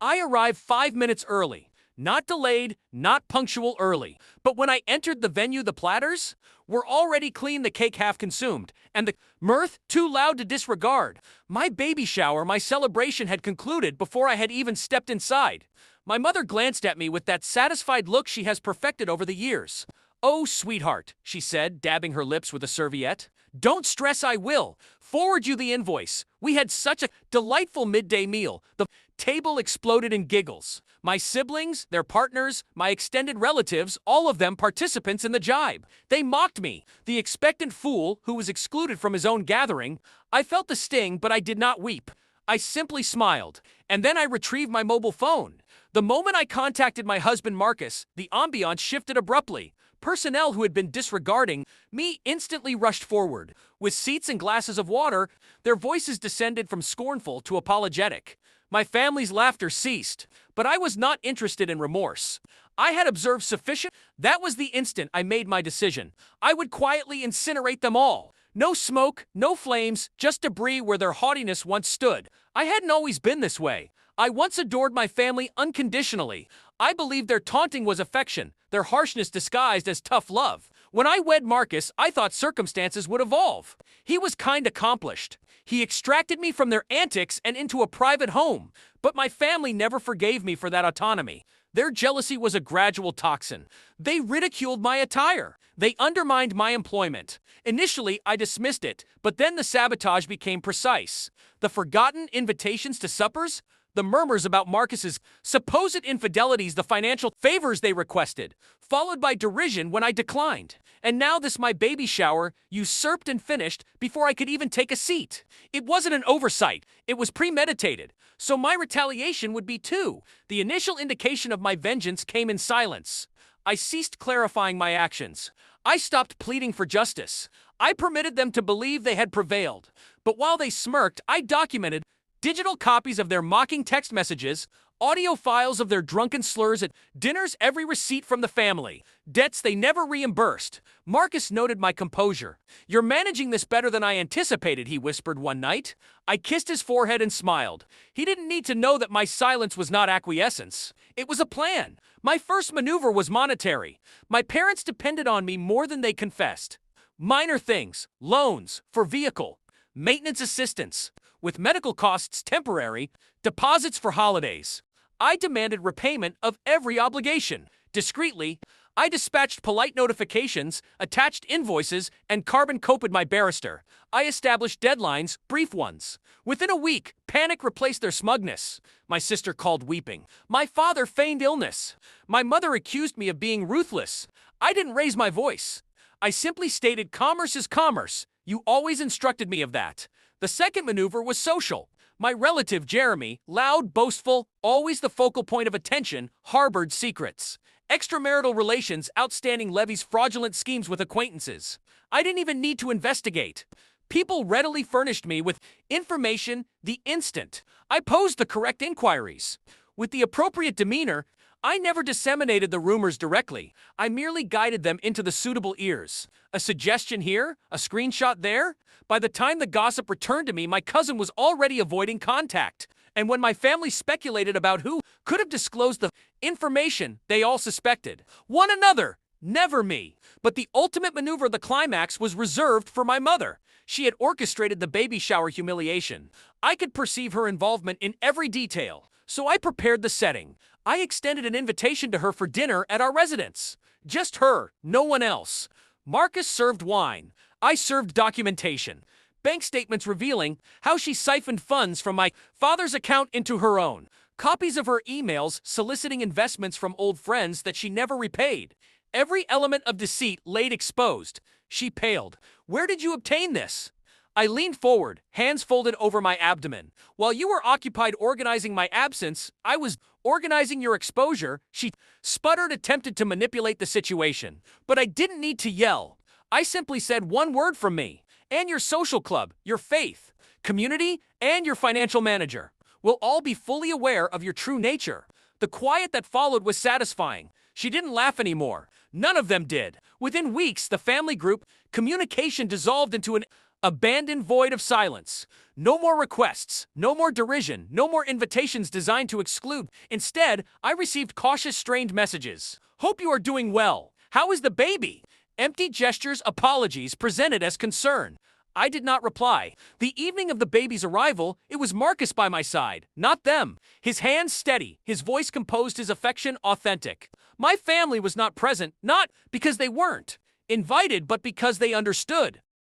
I arrived 5 minutes early. Not delayed, not punctual early. But when I entered the venue, the platters were already clean, the cake half consumed, and the mirth too loud to disregard. My baby shower, my celebration had concluded before I had even stepped inside. My mother glanced at me with that satisfied look she has perfected over the years. "Oh, sweetheart," she said, dabbing her lips with a serviette. "Don't stress, I will forward you the invoice. We had such a delightful midday meal." The table exploded in giggles. My siblings, their partners, my extended relatives, all of them participants in the jibe. They mocked me, the expectant fool who was excluded from his own gathering. I felt the sting, but I did not weep. I simply smiled, and then I retrieved my mobile phone. The moment I contacted my husband Marcus, the ambiance shifted abruptly. Personnel who had been disregarding me instantly rushed forward. With seats and glasses of water, their voices descended from scornful to apologetic. My family's laughter ceased, but I was not interested in remorse. I had observed sufficient. That was the instant I made my decision. I would quietly incinerate them all. No smoke, no flames, just debris where their haughtiness once stood. I hadn't always been this way. I once adored my family unconditionally. I believed their taunting was affection, their harshness disguised as tough love. When I wed Marcus, I thought circumstances would evolve. He was kind accomplished. He extracted me from their antics and into a private home. But my family never forgave me for that autonomy. Their jealousy was a gradual toxin. They ridiculed my attire. They undermined my employment. Initially, I dismissed it, but then the sabotage became precise. The forgotten invitations to suppers, the murmurs about Marcus's supposed infidelities, the financial favors they requested, followed by derision when I declined. And now this my baby shower, usurped and finished before I could even take a seat. It wasn't an oversight, it was premeditated. So my retaliation would be too. The initial indication of my vengeance came in silence. I ceased clarifying my actions. I stopped pleading for justice. I permitted them to believe they had prevailed. But while they smirked, I documented digital copies of their mocking text messages, audio files of their drunken slurs at dinners, every receipt from the family, debts they never reimbursed. Marcus noted my composure. "You're managing this better than I anticipated," he whispered one night. I kissed his forehead and smiled. He didn't need to know that my silence was not acquiescence. It was a plan. My first maneuver was monetary. My parents depended on me more than they confessed. Minor things, loans for vehicle, maintenance assistance, with medical costs temporary, deposits for holidays. I demanded repayment of every obligation. Discreetly, I dispatched polite notifications, attached invoices, and carbon-copied my barrister. I established deadlines, brief ones. Within a week, panic replaced their smugness. My sister called weeping. My father feigned illness. My mother accused me of being ruthless. I didn't raise my voice. I simply stated, "Commerce is commerce. You always instructed me of that." The second maneuver was social. My relative, Jeremy, loud, boastful, always the focal point of attention, harbored secrets. Extramarital relations, outstanding levies, fraudulent schemes with acquaintances. I didn't even need to investigate. People readily furnished me with information the instant I posed the correct inquiries. With the appropriate demeanor, I never disseminated the rumors directly. I merely guided them into the suitable ears. A suggestion here, a screenshot there. By the time the gossip returned to me, my cousin was already avoiding contact. And when my family speculated about who could have disclosed the information, they all suspected one another, never me. But the ultimate maneuver, the climax, was reserved for my mother. She had orchestrated the baby shower humiliation. I could perceive her involvement in every detail. So I prepared the setting. I extended an invitation to her for dinner at our residence. Just her, no one else. Marcus served wine. I served documentation. Bank statements revealing how she siphoned funds from my father's account into her own. Copies of her emails soliciting investments from old friends that she never repaid. Every element of deceit laid exposed. She paled. "Where did you obtain this?" I leaned forward, hands folded over my abdomen. "While you were occupied organizing my absence, I was organizing your exposure." She sputtered, attempted to manipulate the situation. But I didn't need to yell. I simply said, "One word from me, and your social club, your faith, community, and your financial manager will all be fully aware of your true nature." The quiet that followed was satisfying. She didn't laugh anymore. None of them did. Within weeks, the family group communication dissolved into an Abandoned void of silence. No more requests, no more derision, no more invitations designed to exclude. Instead, I received cautious, strained messages. Hope you are doing well. How is the baby? Empty gestures, apologies, presented as concern. I did not reply. The evening of the baby's arrival, it was Marcus by my side, not them. His hands steady, his voice composed, his affection authentic. My family was not present, not because they weren't invited, but because they understood.